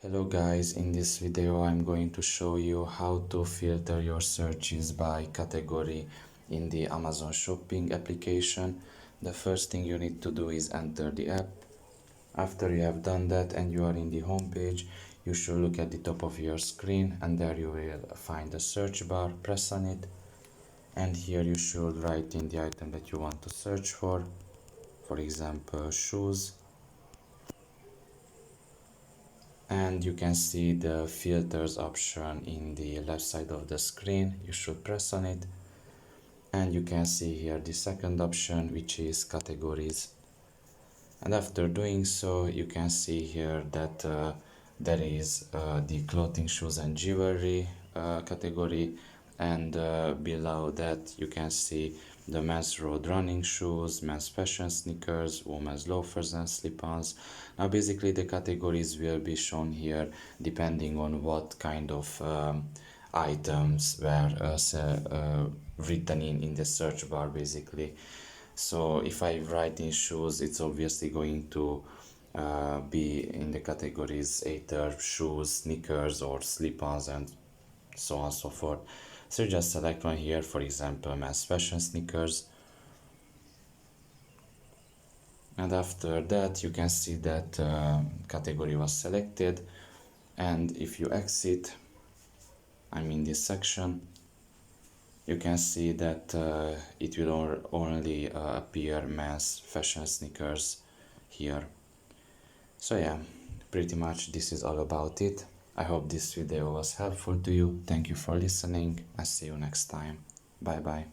Hello guys, in this video I'm going to show you how to filter your searches by category in the Amazon Shopping application. The first thing you need to do is enter the app. After you have done that and you are in the home page, you should look at the top of your screen and there you will find the search bar. Press on it and here you should write in the item that you want to search for example shoes. And you can see the filters option in the left side of the screen. You should press on it and you can see here the second option, which is categories. And after doing so, you can see here that there is the clothing, shoes and jewelry category, and below that you can see the men's road running shoes, men's fashion sneakers, women's loafers and slip-ons. Now basically the categories will be shown here depending on what kind of items were written in the search bar basically. So if I write in shoes, it's obviously going to be in the categories either shoes, sneakers or slip-ons and so on and so forth. So just select one here, for example men's fashion sneakers, and after that you can see that category was selected. And if you exit, I'm in this section, you can see that it will only appear men's fashion sneakers here. So yeah, pretty much this is all about it. I hope this video was helpful to you. Thank you for listening and see you next time. Bye bye.